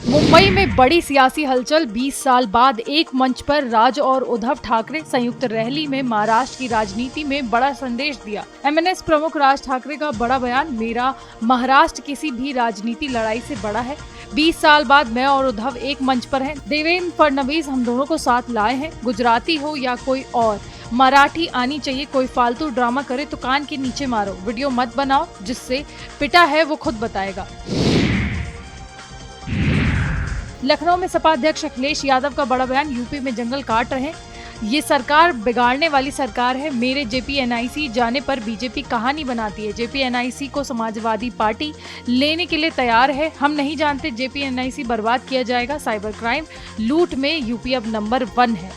मुंबई में बड़ी सियासी हलचल। 20 साल बाद एक मंच पर राज और उद्धव ठाकरे संयुक्त रैली में महाराष्ट्र की राजनीति में बड़ा संदेश दिया। एमएनएस प्रमुख राज ठाकरे का बड़ा बयान, मेरा महाराष्ट्र किसी भी राजनीति लड़ाई से बड़ा है। 20 साल बाद मैं और उद्धव एक मंच पर हैं। देवेंद्र फडणवीस हम दोनों को साथ लाए हैं। गुजराती हो या कोई और, मराठी आनी चाहिए। कोई फालतू ड्रामा करे तो कान के नीचे मारो। वीडियो मत बनाओ, जिससे पिटा है वो खुद बताएगा। लखनऊ में सपा अध्यक्ष अखिलेश यादव का बड़ा बयान, यूपी में जंगल काट रहे हैं। ये सरकार बिगाड़ने वाली सरकार है। मेरे जेपीएनआईसी जाने पर बीजेपी कहानी बनाती है। जेपीएनआईसी को समाजवादी पार्टी लेने के लिए तैयार है। हम नहीं जानते जेपीएनआईसी बर्बाद किया जाएगा। साइबर क्राइम लूट में यूपी अब नंबर 1 है।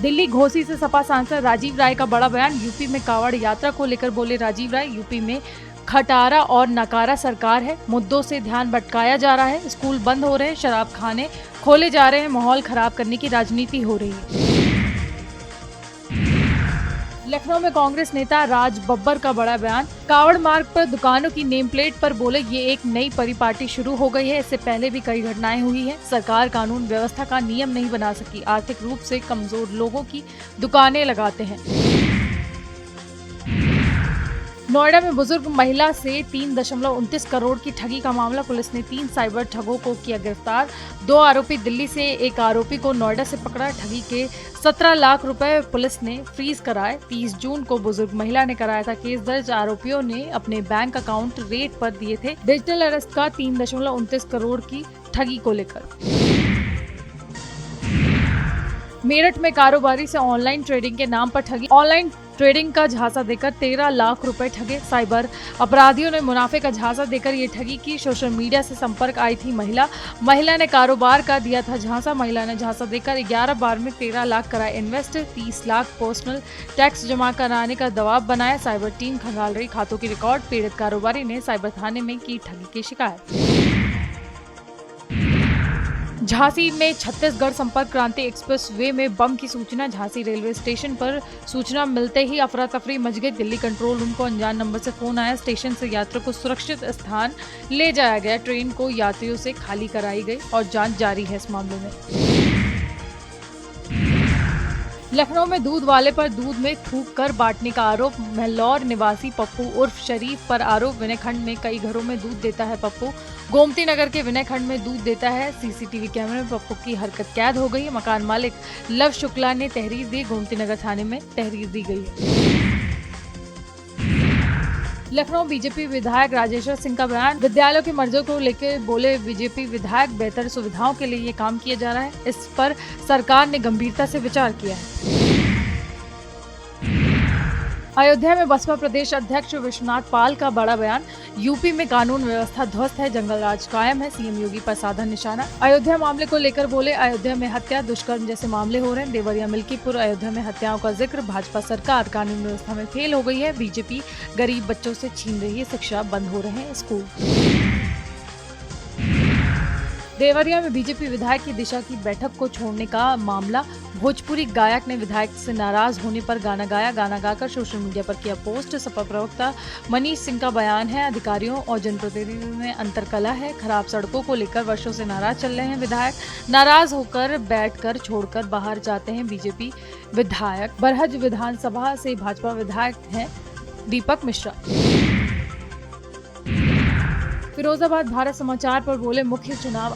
दिल्ली घोसी से सपा सांसद राजीव राय का बड़ा बयान, यूपी में कांवड़ यात्रा को लेकर बोले राजीव राय, यूपी में खटारा और नकारा सरकार है। मुद्दों से ध्यान भटकाया जा रहा है। स्कूल बंद हो रहे हैं, शराब खाने खोले जा रहे हैं, माहौल खराब करने की राजनीति हो रही है। लखनऊ में कांग्रेस नेता राज बब्बर का बड़ा बयान, कावड़ मार्ग पर दुकानों की नेम प्लेट पर बोले, ये एक नई परिपाटी शुरू हो गई है। इससे पहले भी कई घटनाएं हुई हैं। सरकार कानून व्यवस्था का नियम नहीं बना सकी। आर्थिक रूप से कमजोर लोगों की दुकानें लगाते हैं। नोएडा में बुजुर्ग महिला से 3.29 करोड़ की ठगी का मामला। पुलिस ने 3 साइबर ठगों को किया गिरफ्तार। 2 आरोपी दिल्ली से, एक आरोपी को नोएडा से पकड़ा। ठगी के 17 लाख रुपए पुलिस ने फ्रीज कराए। 30 जून को बुजुर्ग महिला ने कराया था केस दर्ज। आरोपियों ने अपने बैंक अकाउंट रेट पर दिए थे। डिजिटल अरेस्ट का 3.29 करोड़ की ठगी को लेकर। मेरठ में कारोबारी से ऑनलाइन ट्रेडिंग के नाम पर ठगी। ऑनलाइन ट्रेडिंग का झांसा देकर 13 लाख रुपए ठगे। साइबर अपराधियों ने मुनाफे का झांसा देकर ये ठगी की। सोशल मीडिया से संपर्क आई थी महिला ने कारोबार का दिया था झांसा। महिला ने झांसा देकर 11 बार में 13 लाख कराए इन्वेस्ट। 30 लाख पर्सनल टैक्स जमा कराने का दबाव बनाया। साइबर टीम खंगाल रही खातों की रिकॉर्ड। पीड़ित कारोबारी ने साइबर थाने में की ठगी की शिकायत। झांसी में छत्तीसगढ़ संपर्क क्रांति एक्सप्रेस वे में बम की सूचना। झांसी रेलवे स्टेशन पर सूचना मिलते ही अफरा तफरी मच गई। दिल्ली कंट्रोल रूम को अनजान नंबर से फोन आया। स्टेशन से यात्रियों को सुरक्षित स्थान ले जाया गया। ट्रेन को यात्रियों से खाली कराई गई और जांच जारी है इस मामले में। लखनऊ में दूध वाले पर दूध में थूक कर बांटने का आरोप। महलौर निवासी पप्पू उर्फ शरीफ पर आरोप। विनयखंड में कई घरों में दूध देता है पप्पू। गोमती नगर के विनयखंड में दूध देता है। सीसीटीवी कैमरे में पप्पू की हरकत कैद हो गई है। मकान मालिक लव शुक्ला ने तहरीर दी। गोमती नगर थाने में तहरीर दी गई है। लखनऊ बीजेपी विधायक राजेश्वर सिंह का बयान, विद्यालयों की मर्जियों को लेकर बोले बीजेपी विधायक, बेहतर सुविधाओं के लिए ये काम किया जा रहा है। इस पर सरकार ने गंभीरता से विचार किया है। अयोध्या में बसपा प्रदेश अध्यक्ष विश्वनाथ पाल का बड़ा बयान, यूपी में कानून व्यवस्था ध्वस्त है, जंगल राज कायम है, सीएम योगी पर साधा निशाना। अयोध्या मामले को लेकर बोले, अयोध्या में हत्या दुष्कर्म जैसे मामले हो रहे हैं। देवरिया मिल्कीपुर अयोध्या में हत्याओं का जिक्र। भाजपा सरकार कानून व्यवस्था में फेल हो गई है। बीजेपी गरीब बच्चों से छीन रही है शिक्षा, बंद हो रहे हैं स्कूल। देवरिया में बीजेपी विधायक की दिशा की बैठक को छोड़ने का मामला। भोजपुरी गायक ने विधायक से नाराज होने पर गाना गाया। गाना गाकर सोशल मीडिया पर किया पोस्ट। सपा प्रवक्ता मनीष सिंह का बयान है, अधिकारियों और जनप्रतिनिधियों में अंतरकलह है। खराब सड़कों को लेकर वर्षों से नाराज चल रहे हैं विधायक। नाराज होकर बैठकर छोड़कर बाहर जाते हैं बीजेपी विधायक। बरहज विधानसभा से भाजपा विधायक हैं दीपक मिश्रा। फिरोजाबाद भारत समाचार पर बोले मुख्य चुनाव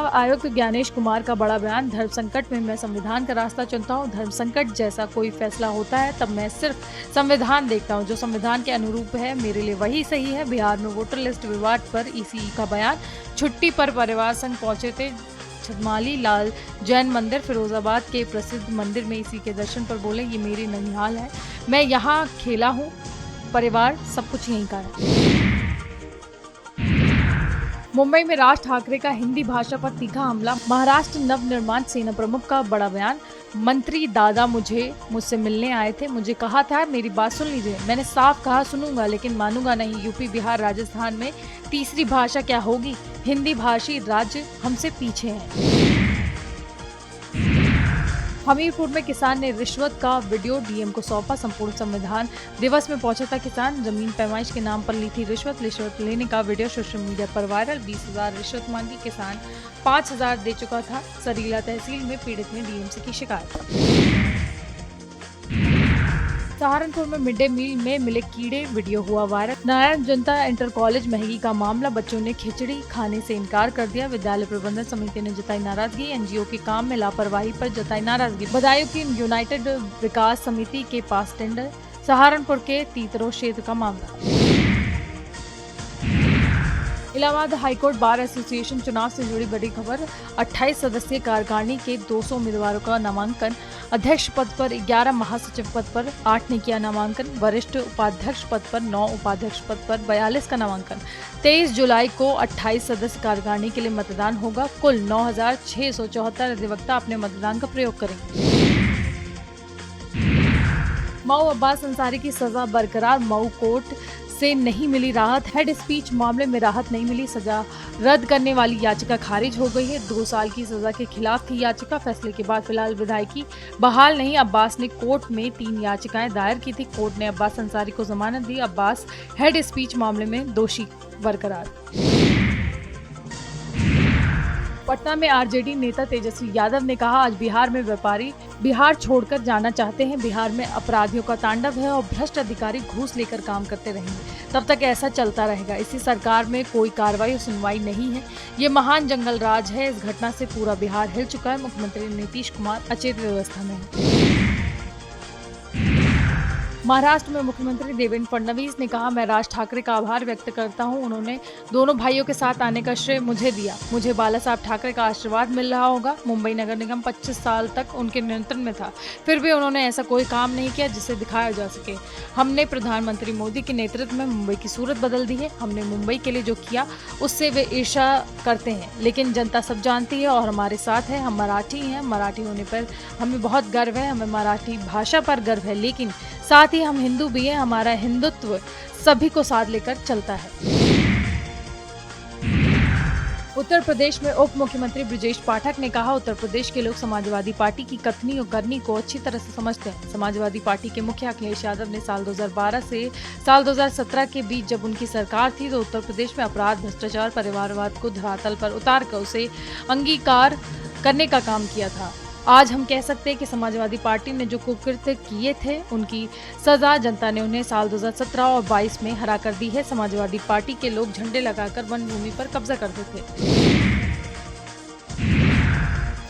आयुक्त ज्ञानेश कुमार का बड़ा बयान, धर्म संकट में मैं संविधान का रास्ता चुनता हूं। धर्म संकट जैसा कोई फैसला होता है तब मैं सिर्फ संविधान देखता हूं। जो संविधान के अनुरूप है मेरे लिए वही सही है। बिहार में वोटर लिस्ट विवाद पर ईसी का बयान, छुट्टी पर परिवार संग पहुंचे थे छतमाली लाल जैन मंदिर। फिरोजाबाद के प्रसिद्ध मंदिर में ईसी के दर्शन पर बोले, ये मेरी ननिहाल है, मैं यहाँ खेला हूँ, परिवार सब कुछ यहीं का है। मुंबई में राज ठाकरे का हिंदी भाषा पर तीखा हमला। महाराष्ट्र नवनिर्माण सेना प्रमुख का बड़ा बयान, मंत्री दादा मुझसे मिलने आए थे, मुझे कहा था मेरी बात सुन लीजिए, मैंने साफ कहा सुनूंगा लेकिन मानूंगा नहीं। यूपी बिहार राजस्थान में तीसरी भाषा क्या होगी? हिंदी भाषी राज्य हमसे पीछे हैं। हमीरपुर में किसान ने रिश्वत का वीडियो डीएम को सौंपा। संपूर्ण संविधान दिवस में पहुंचा था किसान, जमीन पैमाइश के नाम पर ली थी रिश्वत लेने का वीडियो सोशल मीडिया पर वायरल। 20,000 रिश्वत मांगी, किसान 5,000 दे चुका था। सरीला तहसील में पीड़ित ने डीएम से की शिकायत। सहारनपुर में मिड डे मील में मिले कीड़े, वीडियो हुआ वायरल। नारायण जनता इंटर कॉलेज महगी का मामला, बच्चों ने खिचड़ी खाने से इनकार कर दिया। विद्यालय प्रबंधन समिति ने जताई नाराजगी, एनजीओ के काम में लापरवाही पर जताई नाराजगी। बदायूं की यूनाइटेड विकास समिति के पास टेंडर। सहारनपुर के तीतरो क्षेत्र का मामला। इलाहाबाद हाईकोर्ट बार एसोसिएशन चुनाव से जुड़ी बड़ी खबर। 28 सदस्यीय कार्यकारिणी के 200 उम्मीदवारों का नामांकन। अध्यक्ष पद पर 11, महासचिव पद पर 8 ने किया नामांकन। वरिष्ठ उपाध्यक्ष पद पर 9, उपाध्यक्ष पद पर 42 का नामांकन। 23 जुलाई को 28 सदस्य कार्यकारिणी के लिए मतदान होगा। कुल 9,674 अधिवक्ता अपने मतदान का प्रयोग करेंगे। मऊ अब्बास अंसारी की सजा बरकरार। मऊ कोर्ट से नहीं मिली राहत। हेड स्पीच मामले में राहत नहीं मिली, सजा रद्द करने वाली याचिका खारिज हो गई है। 2 साल की सजा के खिलाफ थी याचिका। फैसले के बाद फिलहाल विधायकी बहाल नहीं। अब्बास ने कोर्ट में 3 याचिकाएं दायर की थी। कोर्ट ने अब्बास अंसारी को जमानत दी। अब्बास हेड स्पीच मामले में दोषी बरकरार। पटना में आरजेडी नेता तेजस्वी यादव ने कहा, आज बिहार में व्यापारी बिहार छोड़कर जाना चाहते हैं। बिहार में अपराधियों का तांडव है और भ्रष्ट अधिकारी घूस लेकर काम करते रहेंगे। तब तक ऐसा चलता रहेगा। इसी सरकार में कोई कार्रवाई और सुनवाई नहीं है। ये महान जंगल राज है। इस घटना से पूरा बिहार हिल चुका है। मुख्यमंत्री नीतीश कुमार अचेत व्यवस्था में हैं। महाराष्ट्र में मुख्यमंत्री देवेंद्र फडणवीस ने कहा, मैं राज ठाकरे का आभार व्यक्त करता हूं। उन्होंने दोनों भाइयों के साथ आने का श्रेय मुझे दिया। मुझे बाला साहब ठाकरे का आशीर्वाद मिल रहा होगा। मुंबई नगर निगम 25 साल तक उनके नियंत्रण में था, फिर भी उन्होंने ऐसा कोई काम नहीं किया जिसे दिखाया जा सके। हमने प्रधानमंत्री मोदी के नेतृत्व में मुंबई की सूरत बदल दी है। हमने मुंबई के लिए जो किया उससे वे ईर्ष्या करते हैं, लेकिन जनता सब जानती है और हमारे साथ है। हम मराठी हैं। मराठी होने पर हमें बहुत गर्व है। हमें मराठी भाषा पर गर्व है, लेकिन साथ ही हम हिंदू भी हैं। हमारा हिंदुत्व सभी को साथ लेकर चलता है। उत्तर प्रदेश में उप मुख्यमंत्री ब्रजेश पाठक ने कहा, उत्तर प्रदेश के लोग समाजवादी पार्टी की कथनी और करनी को अच्छी तरह से समझते हैं। समाजवादी पार्टी के मुखिया अखिलेश यादव ने साल 2012 से साल 2017 के बीच जब उनकी सरकार थी तो उत्तर प्रदेश में अपराध, भ्रष्टाचार, परिवारवाद को धरातल पर उतार कर उसे अंगीकार करने का काम किया था। आज हम कह सकते हैं कि समाजवादी पार्टी ने जो कुकृत्य किए थे उनकी सजा जनता ने उन्हें साल 2017 और 22 में हरा कर दी है। समाजवादी पार्टी के लोग झंडे लगाकर वन भूमि पर कब्जा करते थे।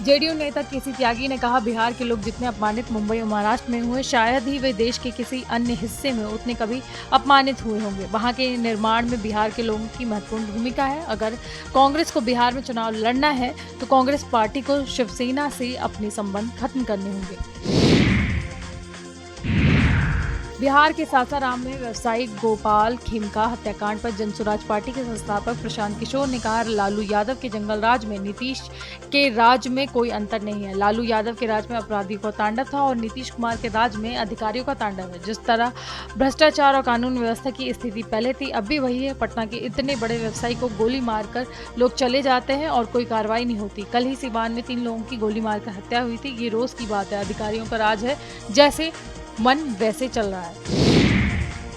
जेडीयू नेता केसी त्यागी ने कहा, बिहार के लोग जितने अपमानित मुंबई और महाराष्ट्र में हुए, शायद ही वे देश के किसी अन्य हिस्से में उतने कभी अपमानित हुए होंगे। वहां के निर्माण में बिहार के लोगों की महत्वपूर्ण भूमिका है। अगर कांग्रेस को बिहार में चुनाव लड़ना है तो कांग्रेस पार्टी को शिवसेना से अपने संबंध खत्म करने होंगे। बिहार के सासाराम में व्यवसायी गोपाल खेमका हत्याकांड पर जनसुराज पार्टी के संस्थापक प्रशांत किशोर ने कहा, लालू यादव के जंगल राज में नीतीश के राज में कोई अंतर नहीं है। लालू यादव के राज में अपराधियों का तांडव था और नीतीश कुमार के राज में अधिकारियों का तांडव है। जिस तरह भ्रष्टाचार और कानून व्यवस्था की स्थिति पहले थी, अब भी वही है। पटना के इतने बड़े व्यवसायी को गोली मारकर लोग चले जाते हैं और कोई कार्रवाई नहीं होती। कल ही सिवान में 3 लोगों की गोली मारकर हत्या हुई थी। ये रोज की बात है। अधिकारियों का राज है, जैसे मन वैसे चल रहा है।